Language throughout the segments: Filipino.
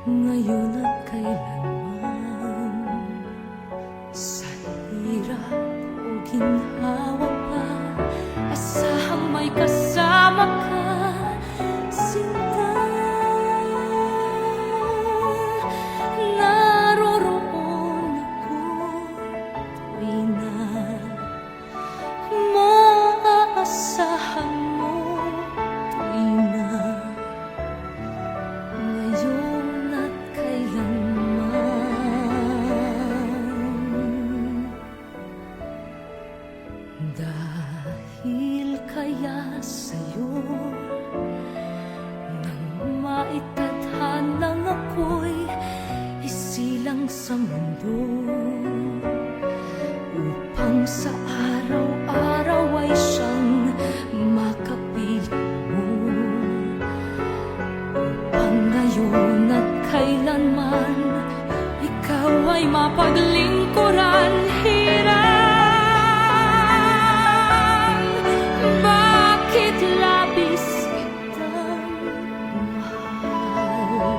ngayon at kailanman. Sa hirap o ginhawa pa, asahang may kasama ka, sinta. Naroroon ako tuwi na maaasahan mo, tuwi na ngayon at kailanman. Dahil kaya sa'yo nang maitadhanang ako'y isilang sa mundo, upang sa araw-araw ay siyang makapiling mo, upang ngayon at kailanman ikaw ay mapaglingkuran. Hirang, bakit labis kitang mahal?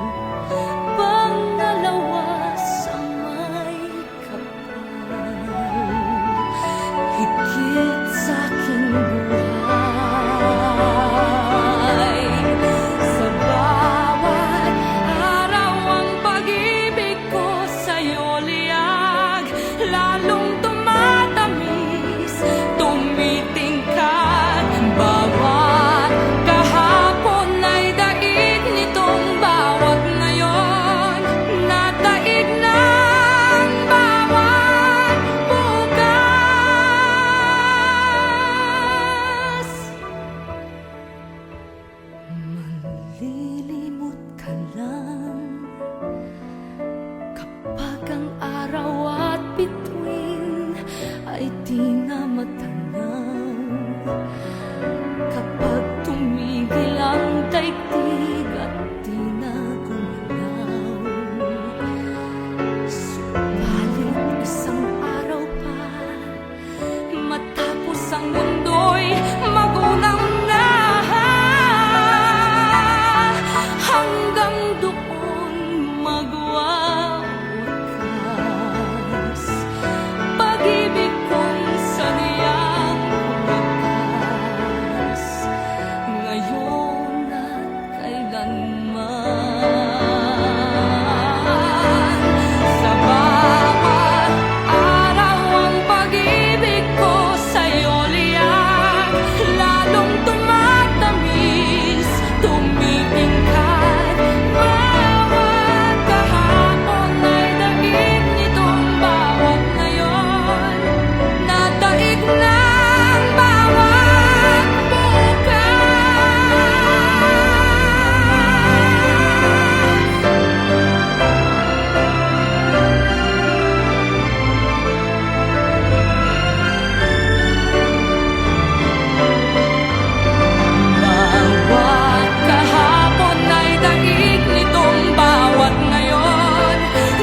Pangalawa sa may kapal, higit sa aking buhay. Sa bawat araw ang pag-ibig ko sa'yo liyag, lalong tumatamis, tumitingkad. Bawat kahapon ay daig nitong bawat ngayon, nadaig ng bawat bukas. Manlilimot ka lang kapag ang araw at bituin ay di na matanaw, kapag tumigil ang daigdig at di na gumalaw. Subalit isang araw pa, matapos ang mundo'y magunang na, hanggang doon magwawakas pag-ibig kong saniyang wakas, ngayon at kailanman. Sa bawat araw ang pag-ibig ko sa'yo liyag, lalong tumatamis, tumitingkad. Bawat kahapon ay daig nitong bawat ngayon, nadaig ng bawat bukas. Bawat kahapon ay daig nitong bawat ngayon,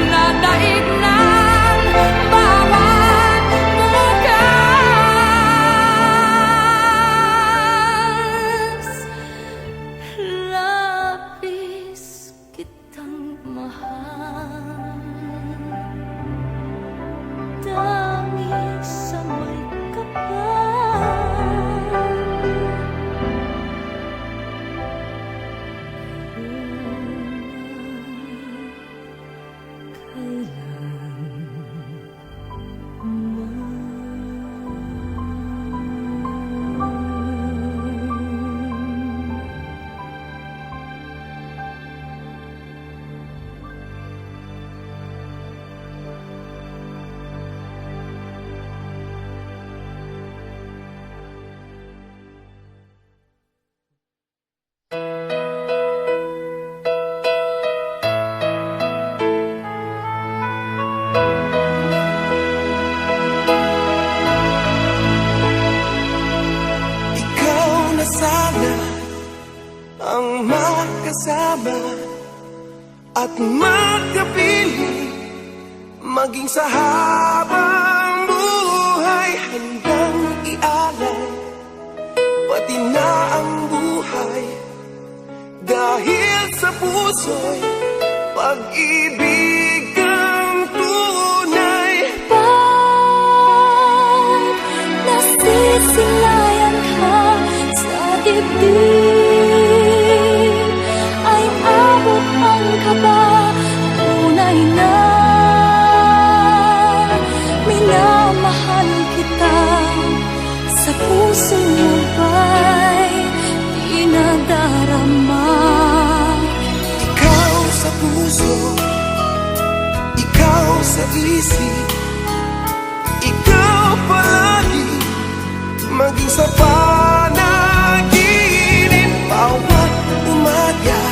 nadaig ng bawat bukas. Labis kitang mahal, tangi sa may kapal. Ikaw na sana ang makasama at magkapiling, maging sa habang buhay, handang ialay pati na ang buhay. Dahil sa puso'y pag-ibig ang tunay. Pag nasisilayan ka sa dibdib, ay abot ang kaba. Tunay na minamahal kita, sa puso mo ba'y di nadarama? Ikaw sa puso, ikaw sa isip, ikaw palagi, maging sa panaginip. Bawat umaga,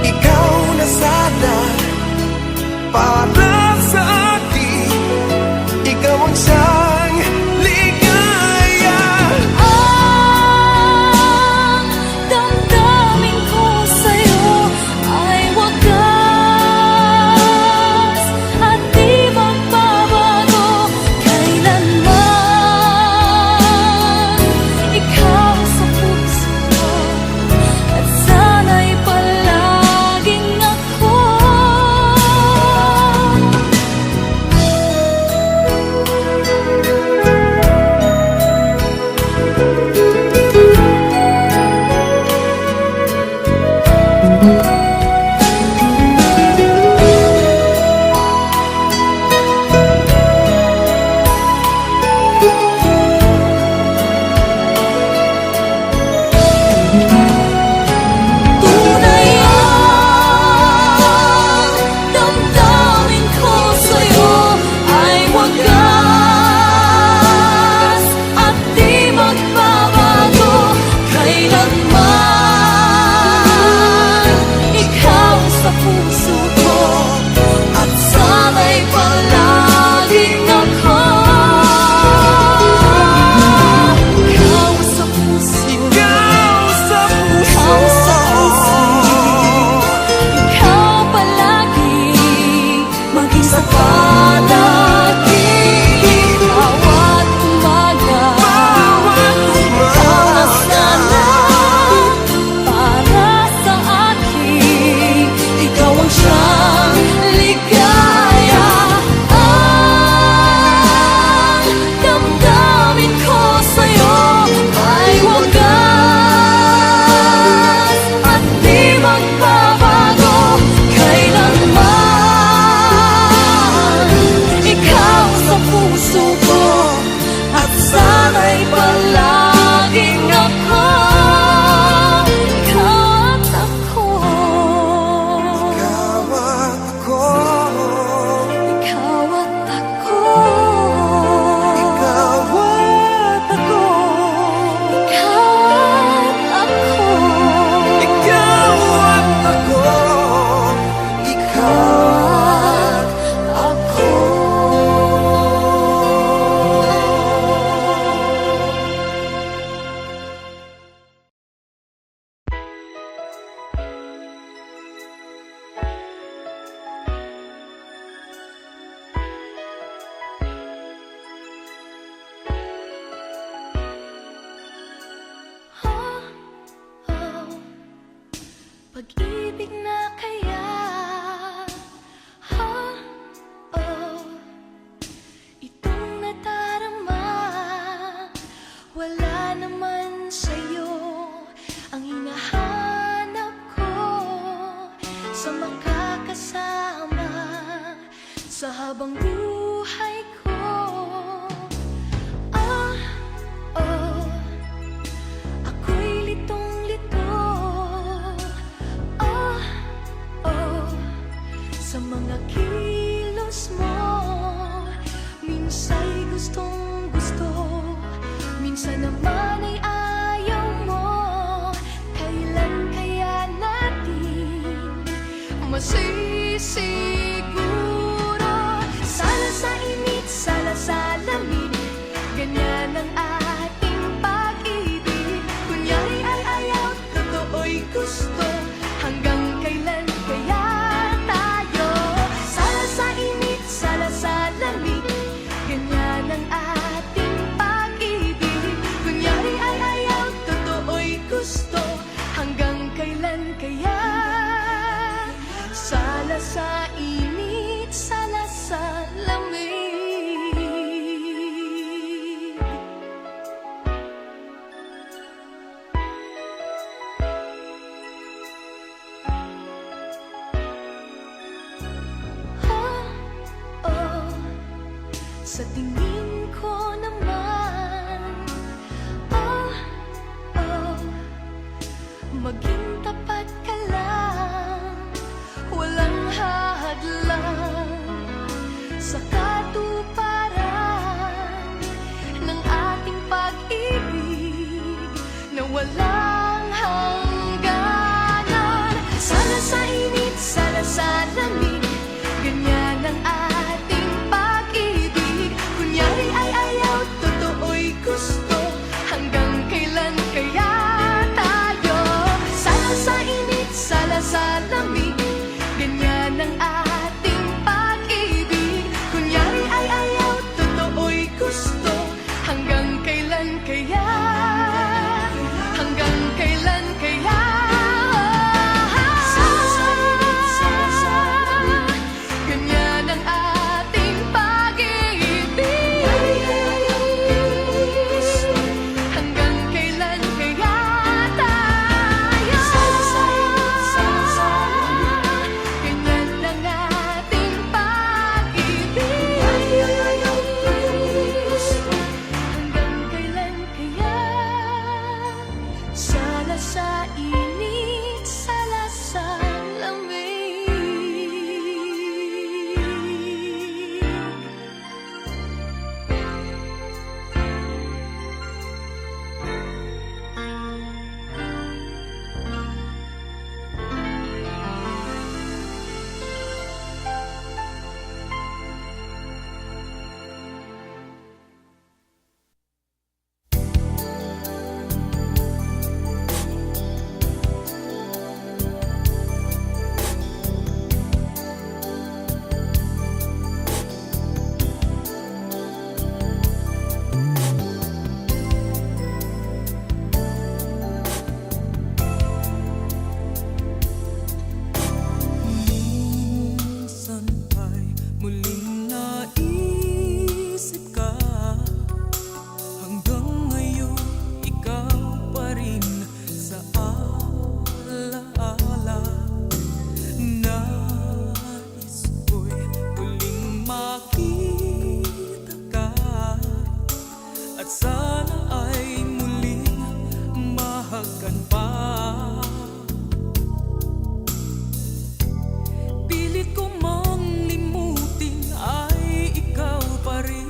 ikaw na sana para sa akin. Ikaw ang siyang ligaya. Ang damdamin ko sa'yo ay wagas at di magbabago kailanman. Ikaw sa puso ko at sana'y palaging ako. Tunay ang damdamin ko sa'yo ay wagas at di magbabago kailanman. Ikaw sa puso ko at sana'y palaging ako. Ikaw sa puso, Ikaw sa ikaw sa puso, ikaw palagi, maging sa panaginip. Bawat umaga, ikaw na sana para sa akin. Ikaw ang siyang ligaya. Ang damdamin ko sa'yo ay wagas at di magbabago kailanman. Ikaw sa puso ko at sana'y palaging ako. Ikaw at ako. Ikaw at ako. Ikaw at ako. Ikaw at ako. Ikaw at ako. Ikaw at ako. Ikaw pag-ibig na kaya, itong nadarama, wala naman sa'yo ang hinahanap ko, sa makakasama sa habang buhay ko. Ako'y litong-lito, sa mga kilos mo. Minsa'y gustong-gusto, minsan naman ay ayaw mo. Kailan kaya natin masisiguro? Sala sa init, sala sa lamig, ganyan ang ating pag-ibig. Kunyari ay ayaw, totoo'y gusto, hanggang kailan kaya tayo? Sala sa init, sala sa lamig, ganyan ang ating pag-ibig. Kunyari ay ayaw, totoo'y gusto, hanggang kailan kaya? sa init, sala sa lamig. Oh, sa tingin ko naman, oh, maging tapat ka lang, walang hadlang sa katuparan ng ating pag-ibig na walang hangganan. Sana sa init, sana sa lamig, ganyan ang ating pag-ibig. Kunyari ay ayaw, totoo'y gusto, hanggang kailan kaya tayo? Sana sa init, sana sa lamig, ganyan ang ating pag-ibig. Kunyari ay ayaw, totoo'y gusto, hanggang kailan kaya? Hanggang kailan kaya? Ganyan ang ating pag-ibig. Hanggang kailan kaya tayo? Ganyan ang ating pag-ibig. Hanggang kailan kaya? Sala sa init, sala sa lamig. Minsan ay muling naisip ka, hanggang ngayon ikaw pa rin sa alaala. Nais ko'y muling makita ka, at sana ay muling mahagan pa. Pilit ko mang limutin ay ikaw pa rin.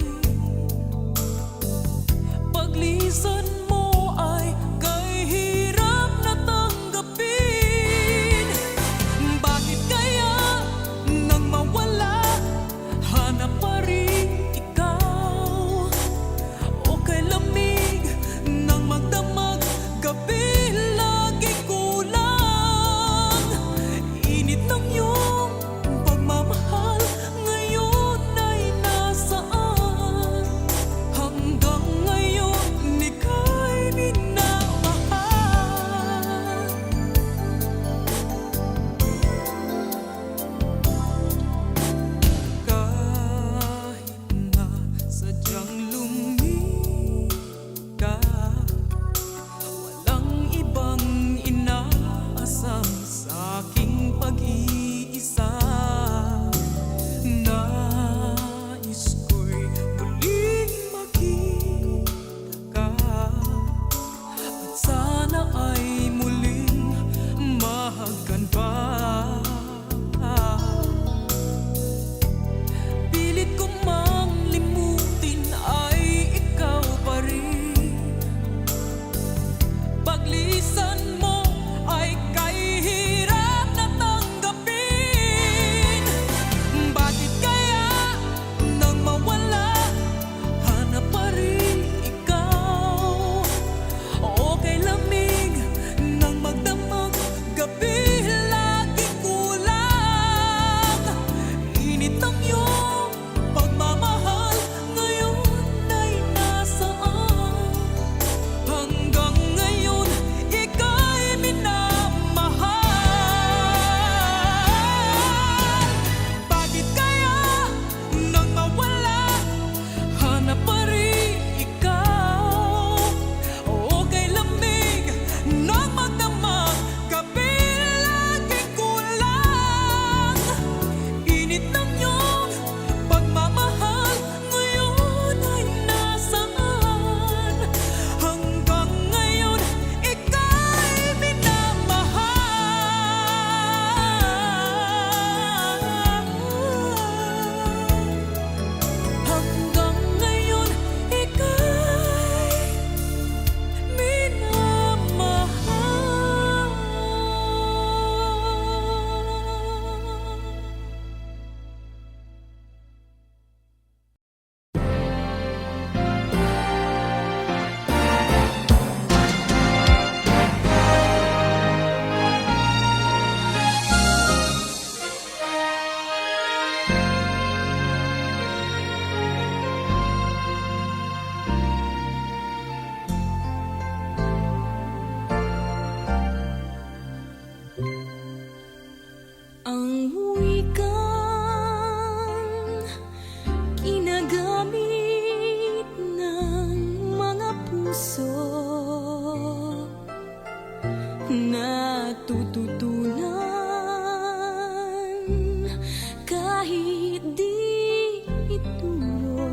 Paglisan mo ay kay hirap na tanggapin. Bakit kaya nang mawala, hanap pa rin ikaw? O kay lamig nang magdamag, gabi lagi kulang. Init ng iyong pagmamahal ngayon ay nasaan? Hanggang ngayon ika'y minamahal. Kahit na sadyang lumika, walang ibang inaasam sa aking pag-ibig. kahit di itulog.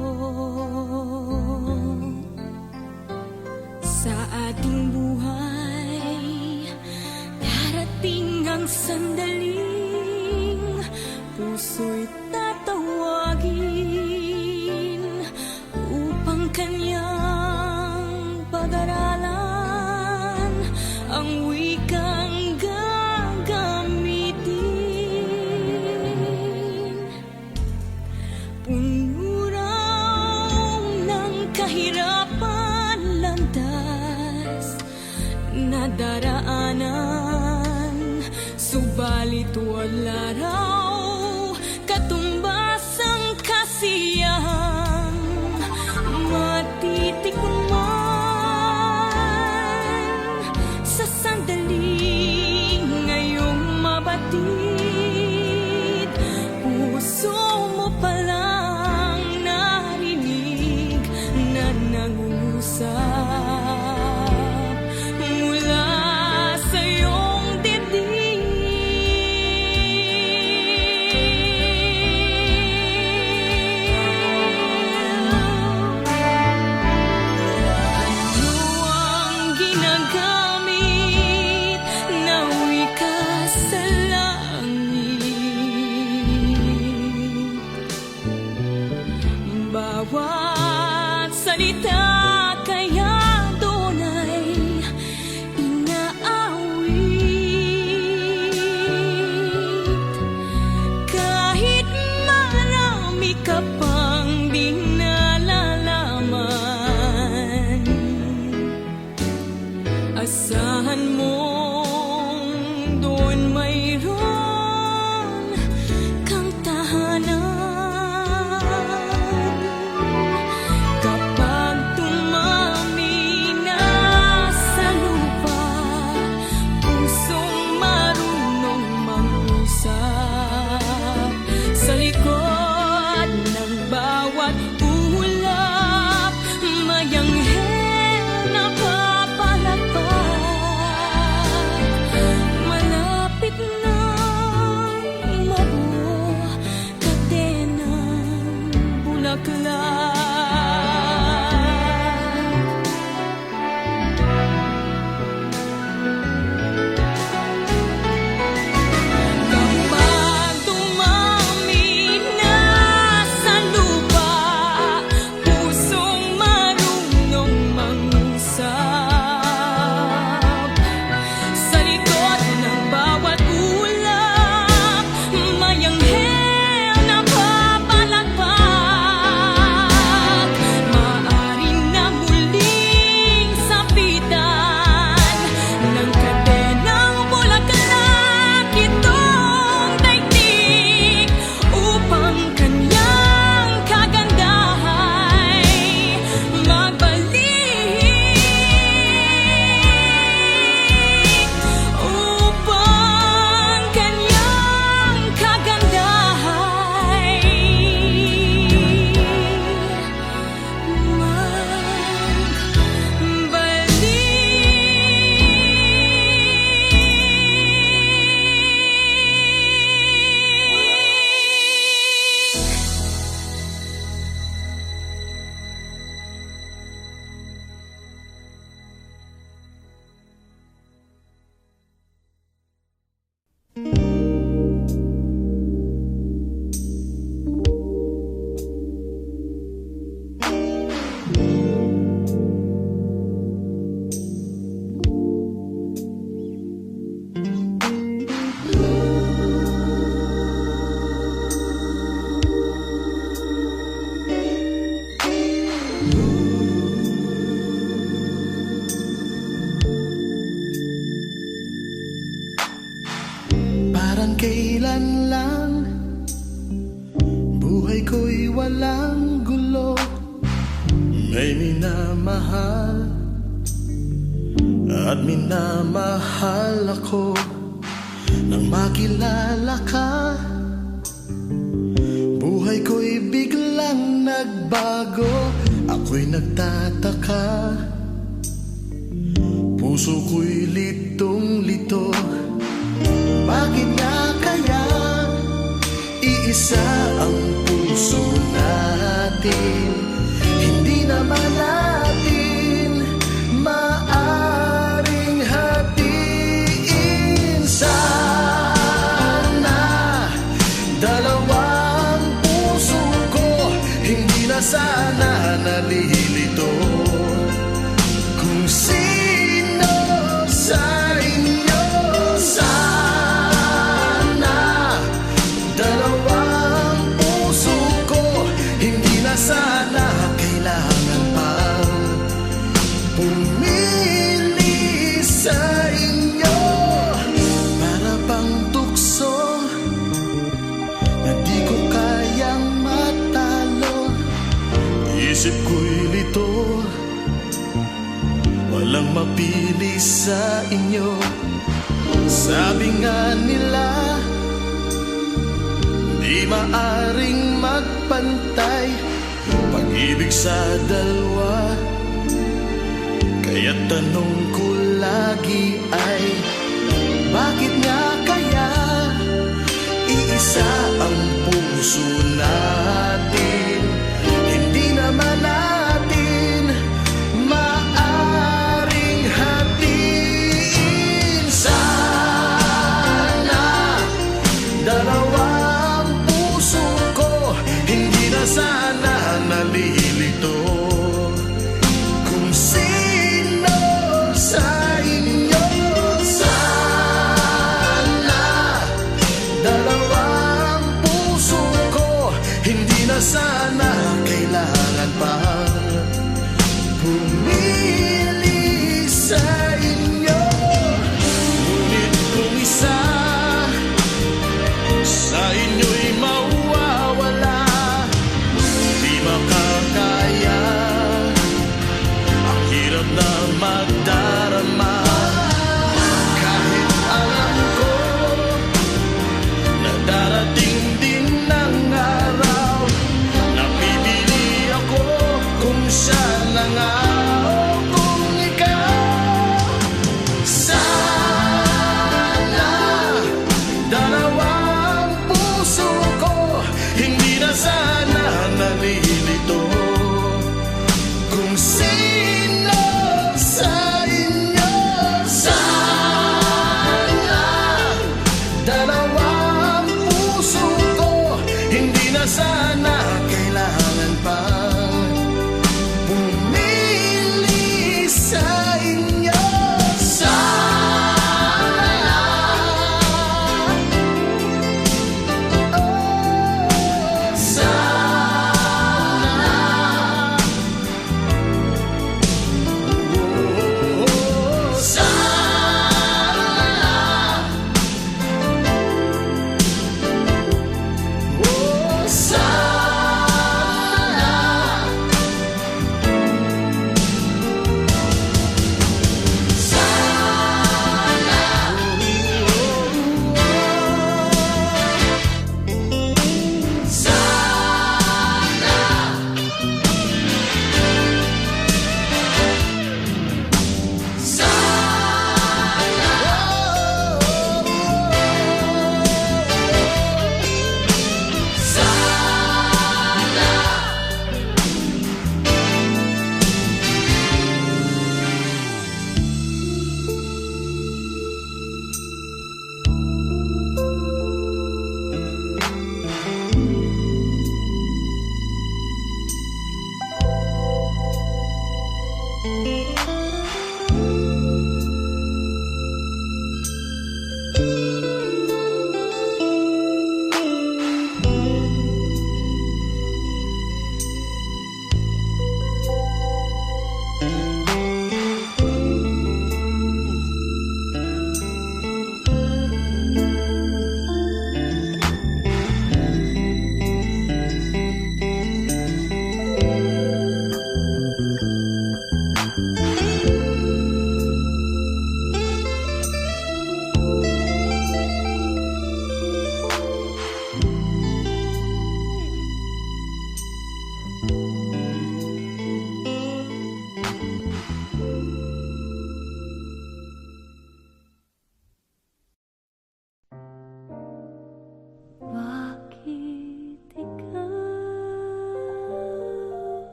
Sa ating buhay, darating ang sandaling puso'y tatawagin upang kanyang pag-aralan ang wikang gagamitin. Puno raw ng kahirapan landas na daraanan, subalit wala raw katumbas ang kasiyahang matitikman sa sandaling ngayong mabatid. Puso mo palang narinig na nangungusap mula sa iyong dibdib. Ano ang ginagamit na wika sa langit? Bawat salita kaya doon ay inaawit, kahit marami ka pang di nalalaman. Asahan mong doon mayroon kang tahanan. Kapag tumami na sa lupa, pusong marunong mangusap. Sa likod ng bawat ulap, may anghel na papalakpak. Malapit nang mabuo kadenang bulaklak. Kapag tumami na sa lupa, pusong marunong mangusap. Sa likod ng bawat ulap, may anghel na papalakpak. Maaari na muling sapitan ng kadenang bulaklak itong daigdig upang kanyang kagandahay magbalik. Upang kanyang kagandahay Parang kailan lang buhay ko'y walang gulo. May minamahal at minamahal ako. Nang makilala ka, buhay ko'y biglang nagbago. Ako'y nagtataka, puso ko'y litong-lito. Bakit nga kaya Iisa ang puso natin, hindi naman natin maaring hatiin. Sana dalawang puso ko, hindi na sana nalilito kung sino sa inyo. Sana dalawang puso ko, hindi na sana kailangan pang pumili sa inyo. Para bang tukso na di ko kayang matalo, isip ko'y lito, walang mapili sa inyo. Sabi nga nila, di maaring magpantay pag-ibig sa dalawa. Kaya tanong ko lagi ay, bakit nga kaya iisa ang puso natin, hindi naman natin maaring hatiin. Sana dalawang puso ko, hindi na sana nalilito kung sino sa inyo. Sana dalawang puso ko, hindi na sana kailangan pang pumili sa inyo. Ngunit kung isa sa inyo'y mawawala, di makakaya, ang hirap na magdarama. Kahit alam ko na darating din ang araw na pipiliin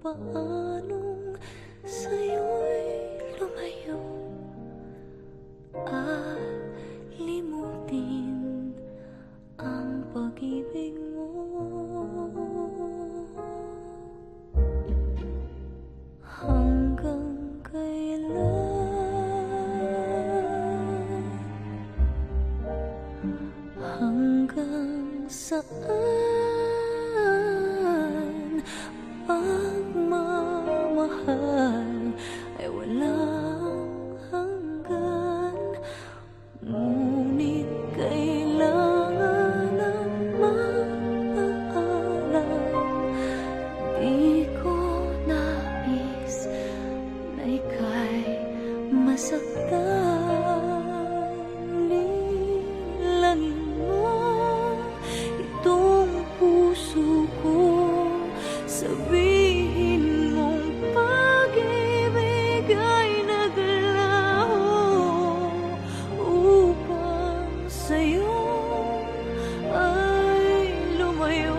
paanong sa'yo'y lumayo at limutin ang pag-ibig mo. Hanggang kailan, hanggang saan pagmamahal ay walang hanggan. Ngunit kailangan ang magpaalam. Di ko nais na ika'y masaktan. Lilangin mo itong puso ko, sabihin mong pag-ibig ay naglaho upang sa'yo ay lumayo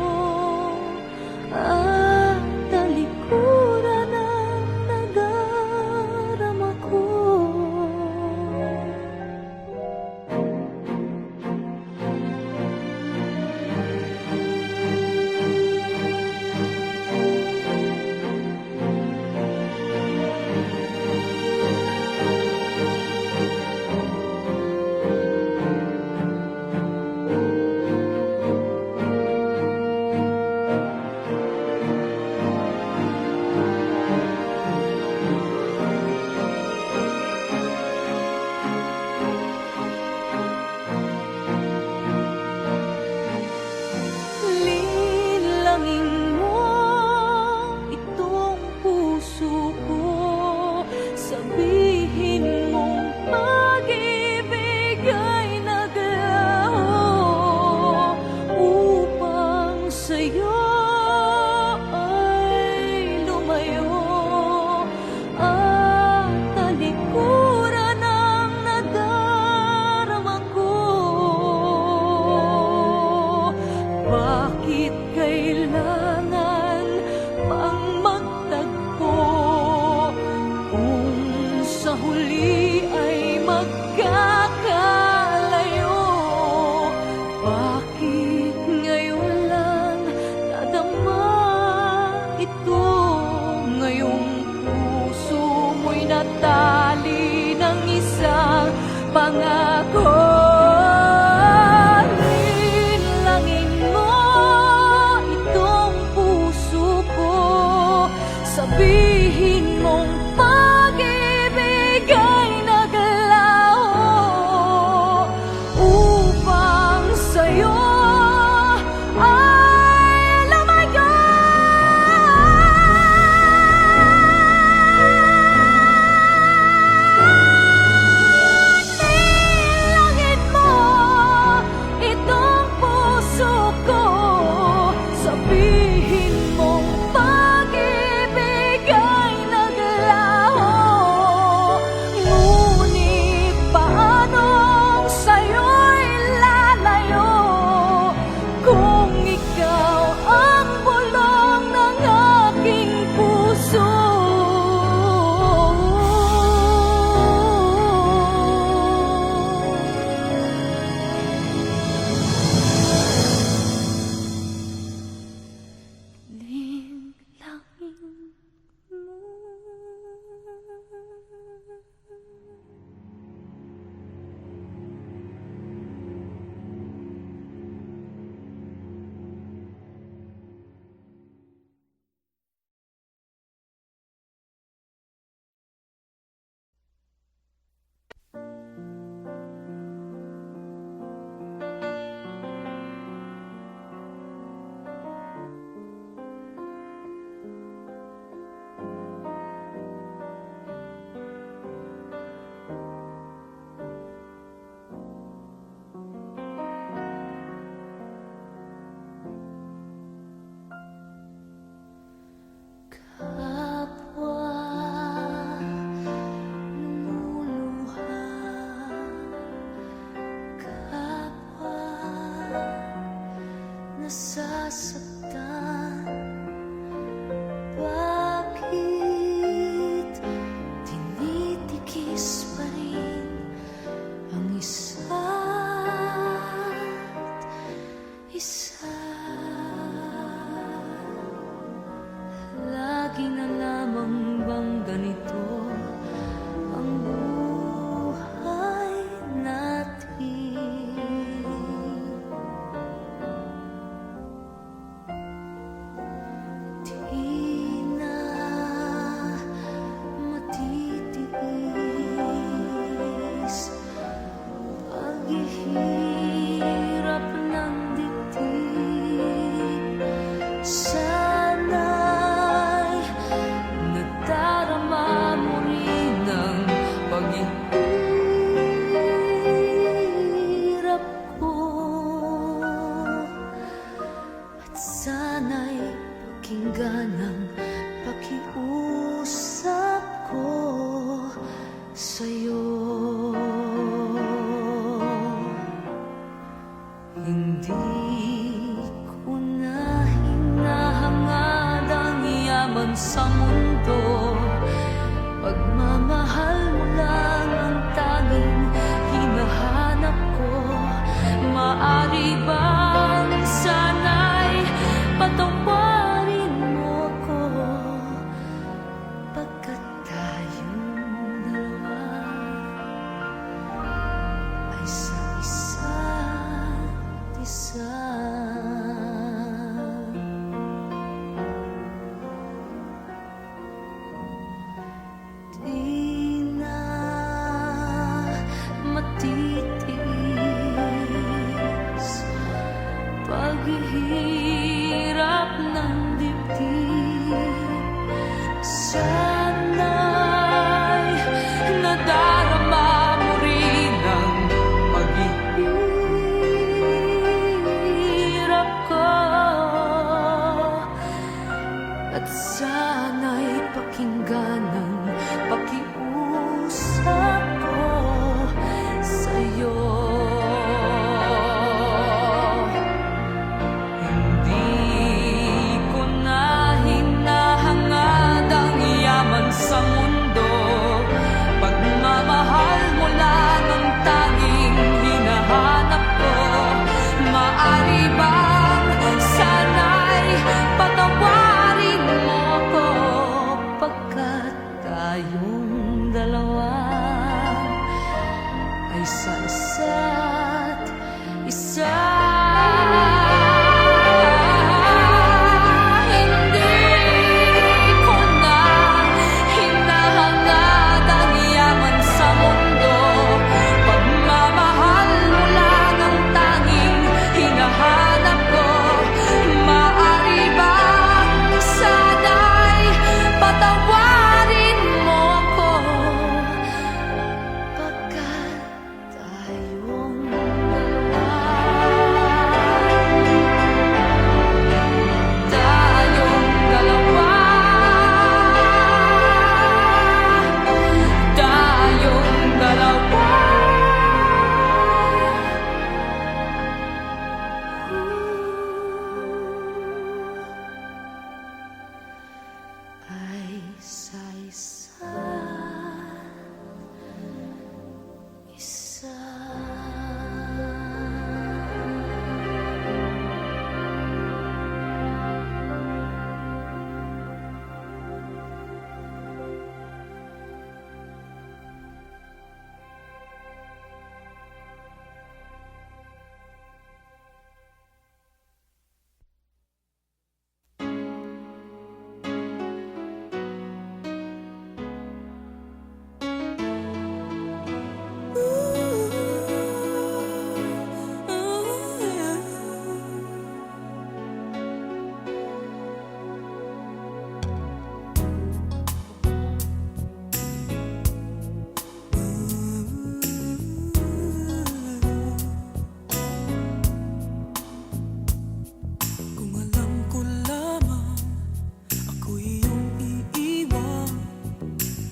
at talikuran ang nadarama ko. Linlangin mo itong puso ko, sabihin mong pag-ibig ay naglaho upang sa'yo ay lumayo at talikuran ang nadarama ko. Bakit kailangan pang magtagpo kung sa huli ay magkakalayo? Bakit ngayon lang nadama ito? Ngayong puso mo'y natali ng isang pangako. Linlangin mo itong puso ko, sabihin mong pag-ibig ay naglaho upang sa'yo ay lumayo. Linlangin mo itong puso ko, sabihin mong pag-ibig ay naglaho. Ngunit paanong sa'yo'y lalayo kung ikaw ang bulong ng aking puso? Linlangin nasasaktan. Hindi ko na hinahangad ang yaman sa mundo. Pagmamahal mo lang ang tanging hinahanap ko. Maari bang sana'y patawarin mo ko, pagkat tayong dalawa ay sa isa't isa. Di na matitiis paghihirap ng dibdib. Sana'y nadarama mo rin ang paghihirap ko, at sana'y pakinggan ang pakiusap ko sa'yo. Hindi ko na hinahangad ang yaman sa mundo. Pagmamahal mo lang ang tanging hinahanap ko. Maari bang sana'y patawarin mo ko, pagkat tayong dalawa ay sa isa't isa. Hindi ko na hinahangad ang yaman sa mundo. Pagmamahal mo lang ang tanging hinahanap ko. Maari bang sana'y patawarin mo ko, pagkat tayong dalawa ay sa isa't isa. Kung alam ko lamang ako'y iyong iiwan,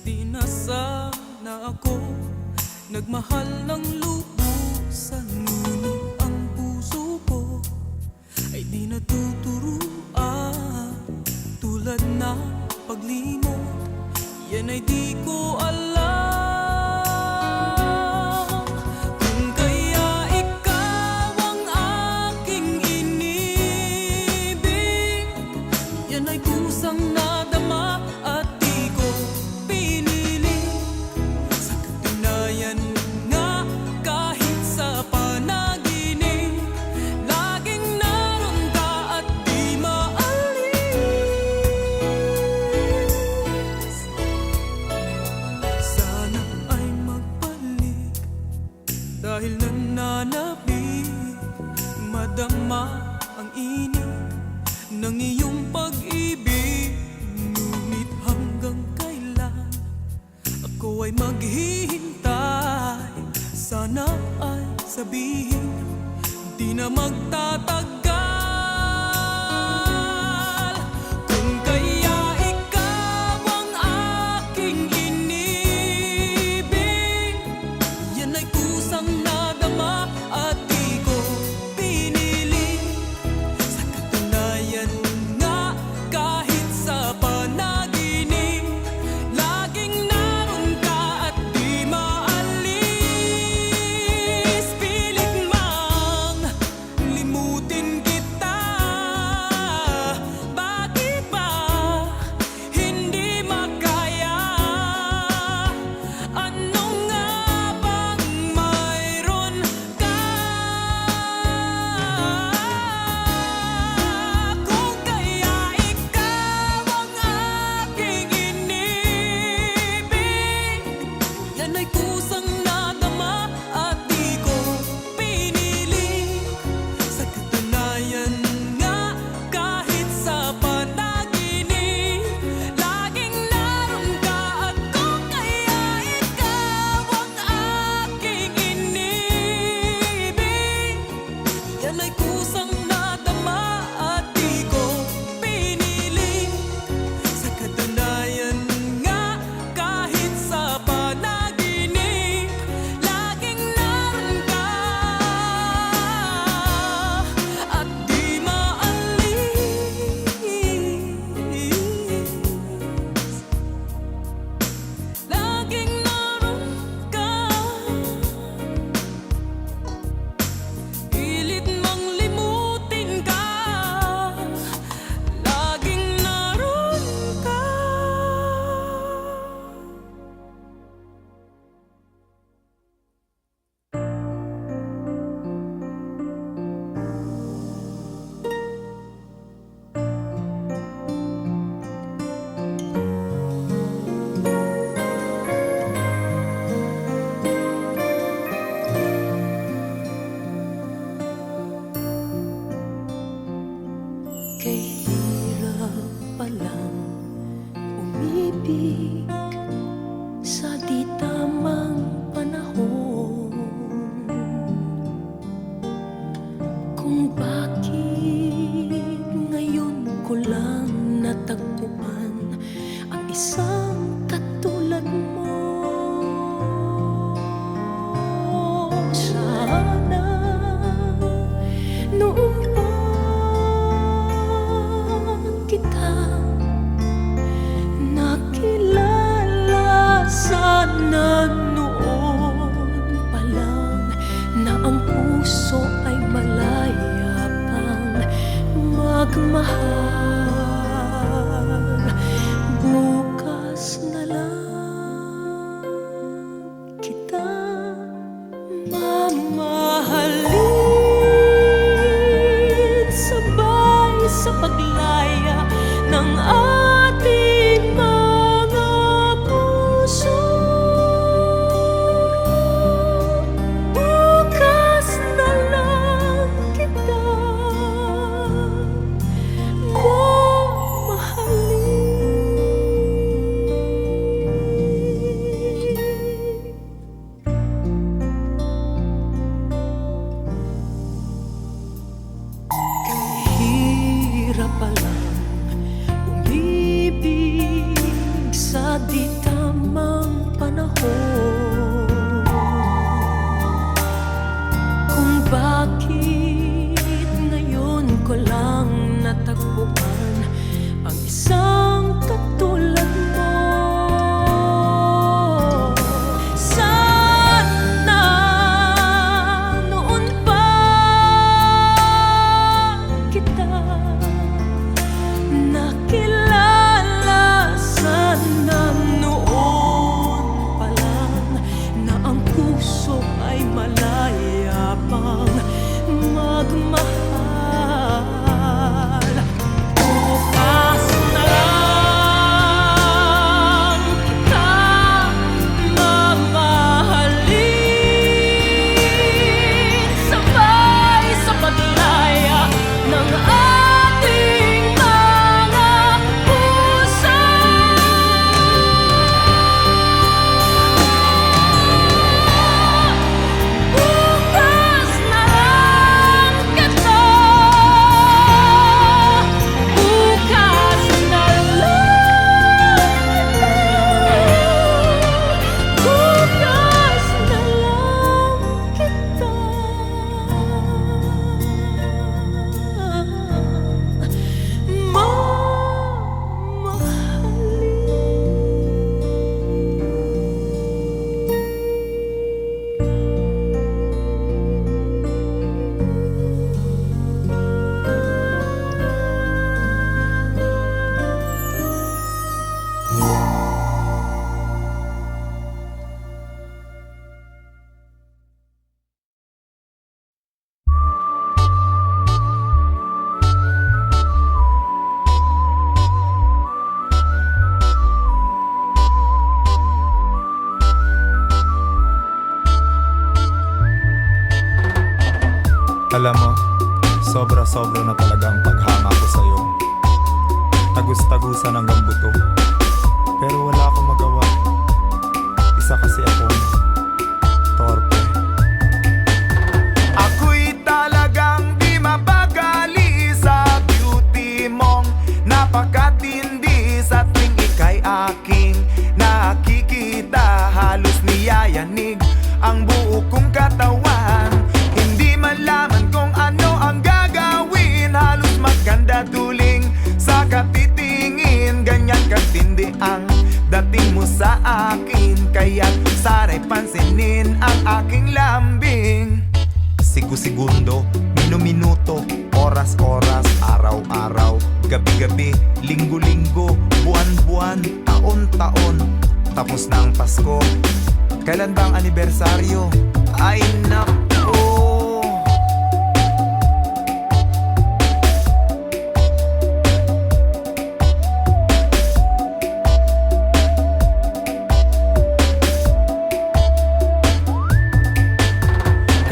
di na sana ako nagmahal ng lubusan. Ngunit ang puso ko ay di natuturuan. Tulad ng paglimot, yan ay di ko alam. Kung kaya ikaw ang aking inibig, yan ay kusang nadama at di ko pinili. Sa katunayan nga, kahit sa panaginip, laging naroon ka at di maalis. Sana ay magbalik, dahil nananabik, madama ang init ng iyong pag-ibig. Ngunit hanggang kailan ako ay maghihintay? Sana ay sabihin di na magtatagal. Kung kaya ikaw ang aking inibig, yan ay kusang nadama at di ko pinili. may kusang nadama at di ko pinili. Sa katunayan nga, kahit sa panaginip, laging naroon ka at di maalis. Laging naroon ka, pilit mang limutin ka, laging naroon ka. Kay hirap palang umibig sa di tamang panahon. Kung bakit ngayon ko lang natagpuan ang isang katulad mo. Sana noon pa kita nakilala, sana noon pa lang na ang puso ay malaya pang magmahal. Bukas na lang kita mamahalin, sabay sa paglaya ng ating mga puso. Bukas na lang kita mamahalin. Hirap palang umibig sa di tamang panahon. Kung bakit ngayon ko lang natagpuan ang isang katulad mo. Sana noon pa kita nakilala, sana noon pa lang na ang puso ay malaya pang magmahal. Bukas na lang kita mamahalin, sabay sa paglaya ng ating mga puso. Bukas na lang kita, bukas na lang, bukas na lang kita Alam mo, sobra-sobra na talaga ang paghanga ko sa'yo. Tagus-tagusan hanggang buto. Pero wala akong magawa. Isa kasi akong torpe. Ako'y talagang di Minu-minuto, oras-oras, araw-araw, gabi-gabi, linggo-linggo, buwan-buwan, taon-taon. Tapos na ang Pasko. Kailan ba ang anibersaryo? Ay nako!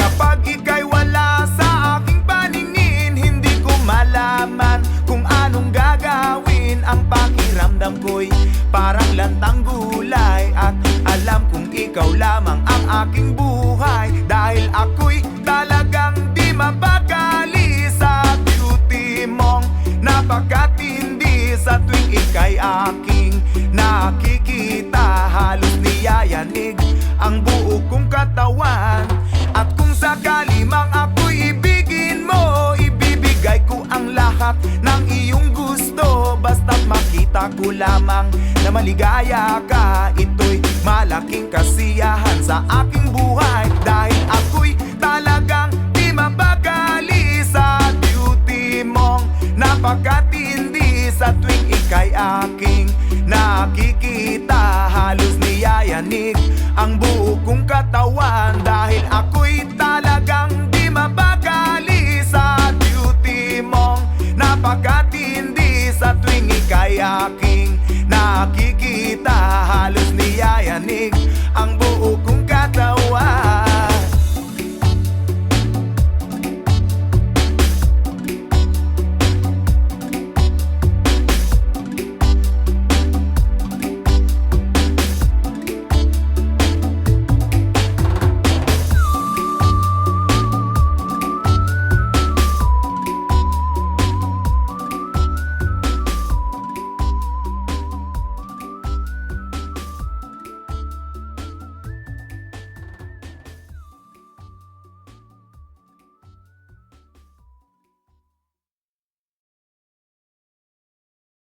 Kapag ika'y wala sa aking paningin, hindi ko malaman kung anong gagawin. Ang pakiramdam ko'y parang lantang gulay, at alam kong ikaw lamang ang aking buhay. Dahil ako'y talagang di mapakali sa beauty mong napakatindi. Sa tuwing ika'y aking nakikita, halos niyayanig ang buo kong katawan. At kung sakali mang ako'y ibigin mo, ibibigay ko ang lahat ng iyong gusto. Basta't makita ko lamang na maligaya ka, ito'y malaking kasiyahan sa aking buhay. Dahil ako'y talagang di mapakali sa beauty mong napakatindi. Sa tuwing ika'y aking nakikita, halos niyayanig ang buo kong katawan. Dahil ako'y